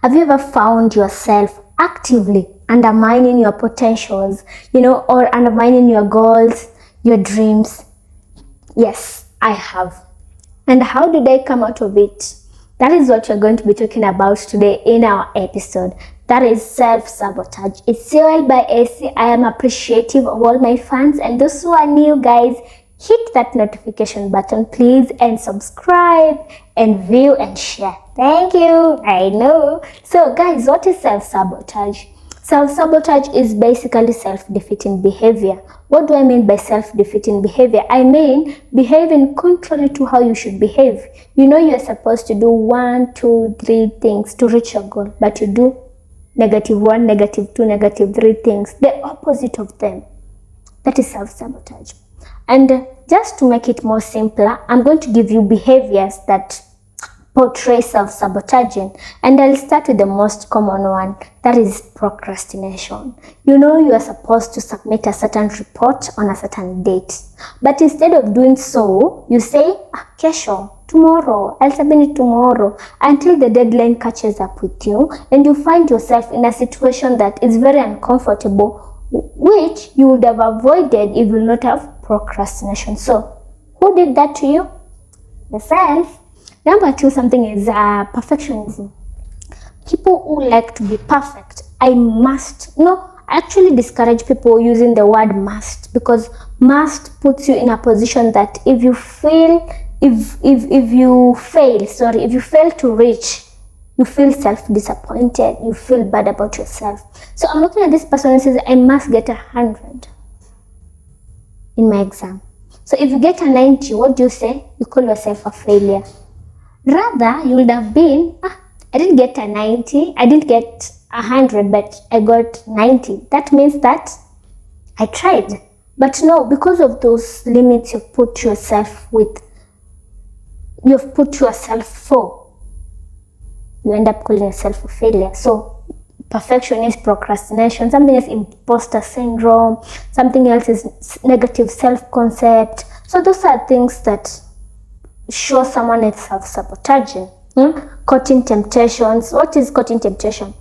Have you ever found yourself actively undermining your potentials, or undermining your goals, your dreams? Yes, I have. And how did I come out of it? That is what we're going to be talking about today in our episode. That is self-sabotage. It's COL by AC. I am appreciative of all my fans, and those who are new, guys, hit that notification button, please, and subscribe and view and share. Thank you. I know. So, guys, what is self-sabotage? Self-sabotage is basically self-defeating behavior. What do I mean by self-defeating behavior? I mean behaving contrary to how you should behave. You're supposed to do 1, 2, 3 things to reach your goal, but you do -1, -2, -3 things, the opposite of them. That is self-sabotage. And just to make it more simpler, I'm going to give you behaviors that portray self-sabotaging, and I'll start with the most common one, that is procrastination. You are supposed to submit a certain report on a certain date, but instead of doing so, you say, kesho, tomorrow, I'll submit it tomorrow, until the deadline catches up with you, and you find yourself in a situation that is very uncomfortable, which you would have avoided if you will not have procrastination. So, who did that to you? Yourself. Number 2, something is perfectionism. People who like to be perfect. I must. I actually discourage people using the word must, because must puts you in a position that if you fail to reach, you feel self-disappointed, you feel bad about yourself. So I'm looking at this person and says, I must get 100 in my exam. So if you get a 90, what do you say? You call yourself a failure. Rather, you would have been, I didn't get a 90, I didn't get 100, but I got 90. That means that I tried. But no, because of those limits you've put yourself for, you end up calling yourself a failure. So perfection is procrastination, something is imposter syndrome, something else is negative self-concept. So those are things that show someone is self-sabotaging. Caught in temptations. What is caught in temptation?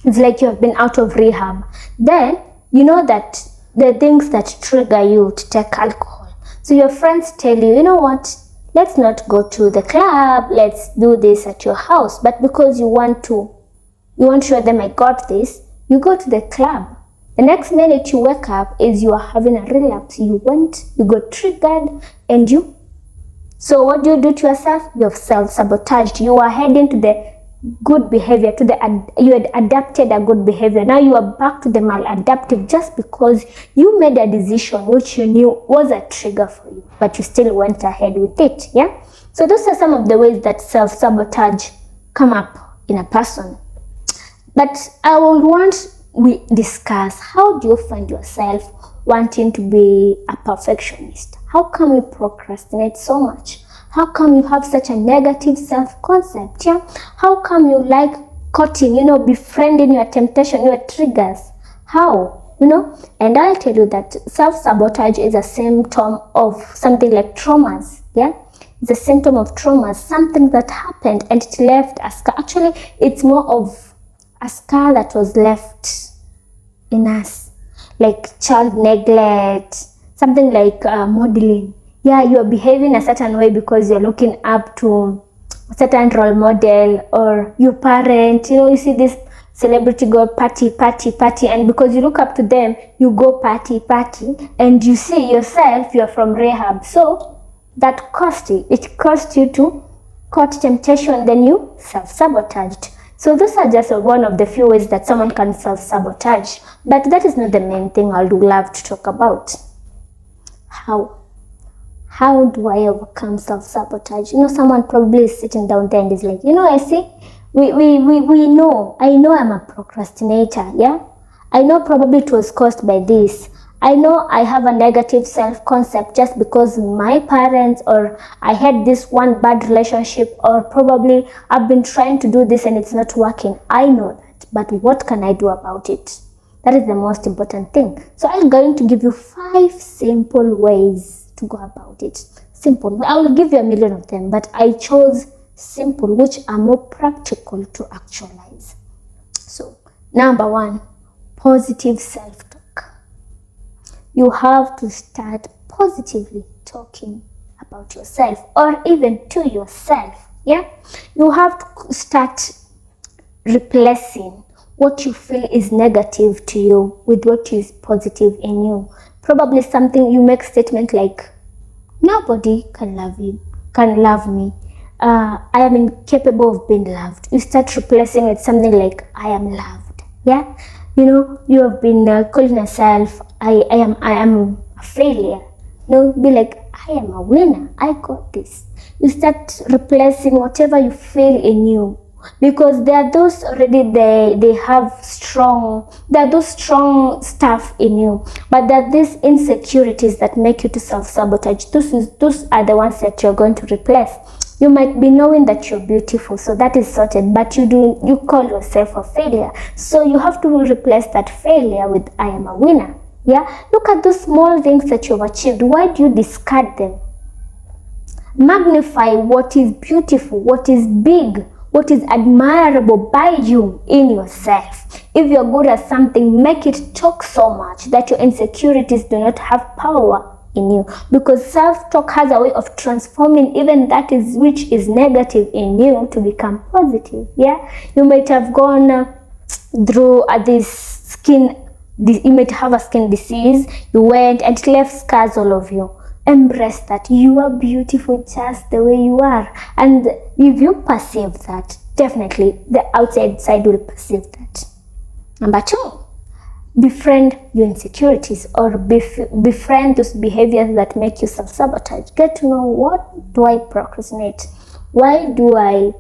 It's like you have been out of rehab. Then you know that the things that trigger you to take alcohol. So your friends tell you, you know what? Let's not go to the club. Let's do this at your house. But because you want to show them I got this, you go to the club. The next minute you wake up is you are having a relapse. You got triggered, and you. So what do you do to yourself? You have self-sabotaged. You are heading to the good behavior, you had adapted a good behavior. Now you are back to the maladaptive just because you made a decision which you knew was a trigger for you, but you still went ahead with it. Yeah. So those are some of the ways that self-sabotage come up in a person. But I would want we discuss, how do you find yourself wanting to be a perfectionist? How come you procrastinate so much? How come you have such a negative self-concept? Yeah? How come you like cutting, befriending your temptation, your triggers? How? And I'll tell you that self-sabotage is a symptom of something like traumas. Yeah? It's a symptom of traumas, something that happened and it left a scar. Actually, it's more of a scar that was left in us, like child neglect, something like modeling. Yeah, you're behaving a certain way because you're looking up to a certain role model or your parent. You see this celebrity go party, and because you look up to them, you go party, and you see yourself, you're from rehab. So that cost you. It cost you to caught temptation, then you self-sabotaged. So those are just one of the few ways that someone can self-sabotage. But that is not the main thing I would love to talk about. How do I overcome self-sabotage? Someone probably is sitting down there and is like, I see, I know I'm a procrastinator, yeah? I know probably it was caused by this. I know I have a negative self-concept just because my parents, or I had this one bad relationship, or probably I've been trying to do this and it's not working. I know that, but what can I do about it? That is the most important thing. So I'm going to give you 5 simple ways to go about it. Simple. I will give you a million of them, but I chose simple, which are more practical to actualize. So, number one, positive self-talk. You have to start positively talking about yourself, or even to yourself. Yeah, you have to start replacing what you feel is negative to you with what is positive in you. Probably something you make statement like, nobody can love me. I am incapable of being loved. You start replacing with something like, I am loved. Yeah, you have been calling yourself, I am a failure. Be like, I am a winner. I got this. You start replacing whatever you feel in you, because there are those already they have those strong stuff in you, but there are these insecurities that make you to self-sabotage. Those are the ones that you're going to replace. You might be knowing that you're beautiful, so that is sorted, but you call yourself a failure. So you have to replace that failure with, I am a winner. Yeah, look at those small things that you've achieved. Why do you discard them? Magnify what is beautiful, what is big, what is admirable by you in yourself. If you're good at something, make it talk so much that your insecurities do not have power in you, because self-talk has a way of transforming even that is which is negative in you to become positive. Yeah, you might have gone through you might have a skin disease. You went and it left scars all over you. Embrace that. You are beautiful just the way you are, and if you perceive that, definitely the outside side will perceive that. Number two, befriend your insecurities, or befriend those behaviors that make you self-sabotage. Get to know, what do I procrastinate? Why do I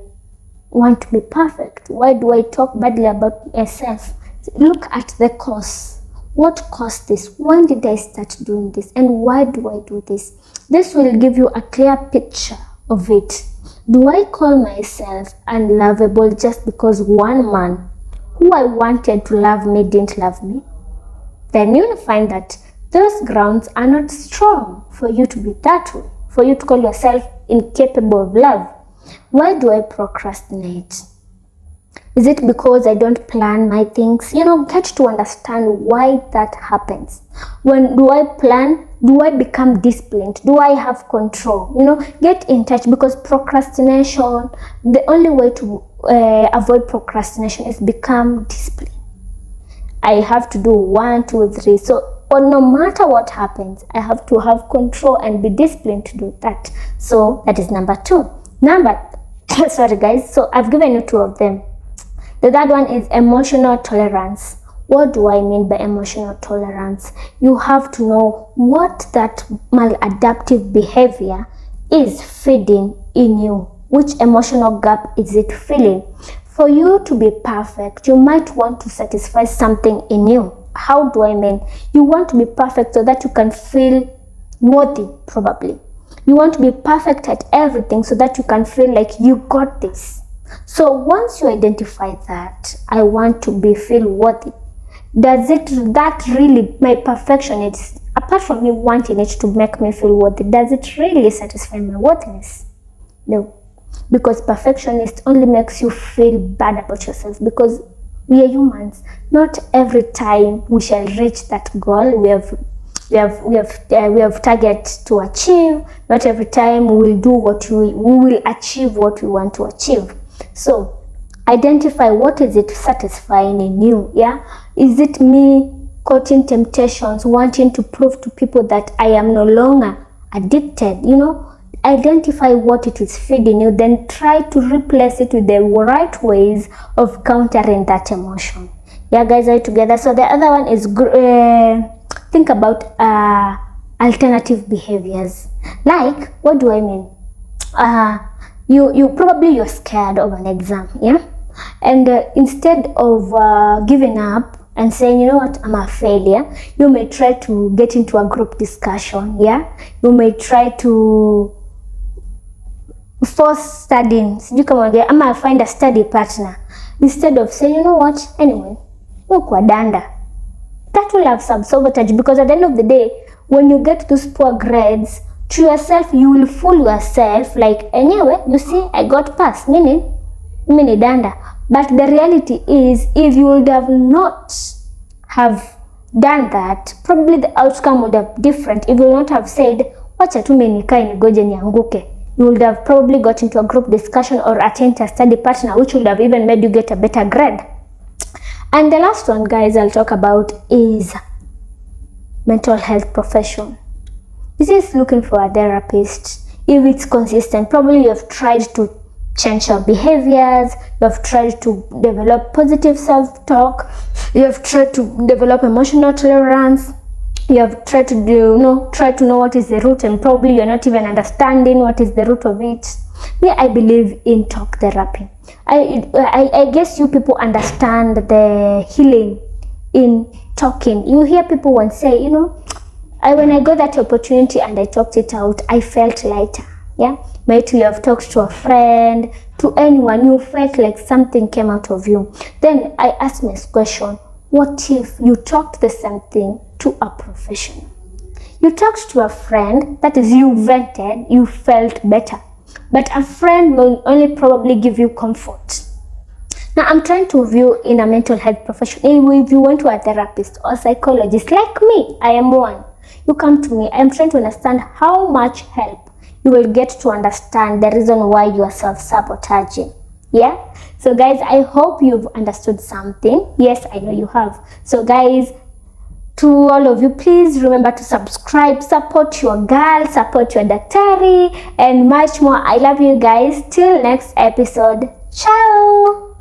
want to be perfect? Why do I talk badly about myself? Look at the cause. What caused this? When did I start doing this? And why do I do this? This will give you a clear picture of it. Do I call myself unlovable just because one man who I wanted to love me didn't love me? Then you'll find that those grounds are not strong for you to be that way, for you to call yourself incapable of love. Why do I procrastinate? Is it because I don't plan my things? Get to understand why that happens. When do I plan? Do I become disciplined? Do I have control? Get in touch, because procrastination, the only way to avoid procrastination is become disciplined. I have to do 1, 2, 3. So no matter what happens, I have to have control and be disciplined to do that. So that is number two. Sorry guys, so I've given you 2 of them. The third one is emotional tolerance. What do I mean by emotional tolerance? You have to know what that maladaptive behavior is feeding in you. Which emotional gap is it filling? For you to be perfect, you might want to satisfy something in you. How do I mean? You want to be perfect so that you can feel worthy, probably. You want to be perfect at everything so that you can feel like you got this. So once you identify that, I want to feel worthy, does that really, my perfection, it's apart from me wanting it to make me feel worthy, does it really satisfy my worthiness? No, because perfectionist only makes you feel bad about yourself, because we are humans. Not every time we shall reach that goal. We have target to achieve. Not every time we will achieve what we want to achieve. So identify what is it satisfying in you. Yeah, is it me caught in temptations, wanting to prove to people that I am no longer addicted? Identify what it is feeding you, then try to replace it with the right ways of countering that emotion. Yeah guys, are you together? So the other one is think about alternative behaviors. Like, what do I mean? You're scared of an exam, yeah, and instead of giving up and saying, you know what, I'm a failure, you may try to get into a group discussion. Yeah, you may try to force studying. You come again, I'm gonna find a study partner, instead of saying, you know what, anyway, look danda. That will have some sabotage, because at the end of the day, when you get those poor grades, to yourself, you will fool yourself like, anyway, you see, I got passed, meaning danda. But the reality is, if you would have not have done that, probably the outcome would have different. If you would not have said, wacha tu nikae nigoje nianguke, you would have probably got into a group discussion or attend a study partner, which would have even made you get a better grade. And the last one, guys, I'll talk about is mental health profession. This is looking for a therapist. If it's consistent, probably you have tried to change your behaviors, you have tried to develop positive self-talk, you have tried to develop emotional tolerance, you have tried to know what is the root, and probably you're not even understanding what is the root of it. Me, I believe in talk therapy. I guess you people understand the healing in talking. You hear people once say, when I got that opportunity and I talked it out, I felt lighter. Yeah, maybe you have talked to a friend, to anyone, you felt like something came out of you. Then I asked my question, what if you talked the same thing to a professional? You talked to a friend, that is, you vented, you felt better. But a friend will only probably give you comfort. Now, I'm trying to view in a mental health profession. If you went to a therapist or psychologist like me, I am one. You come to me, I'm trying to understand how much help you will get to understand the reason why you are self-sabotaging. Yeah? So guys, I hope you've understood something. Yes, I know you have. So guys, to all of you, please remember to subscribe, support your girl, support your daktari, and much more. I love you guys. Till next episode. Ciao!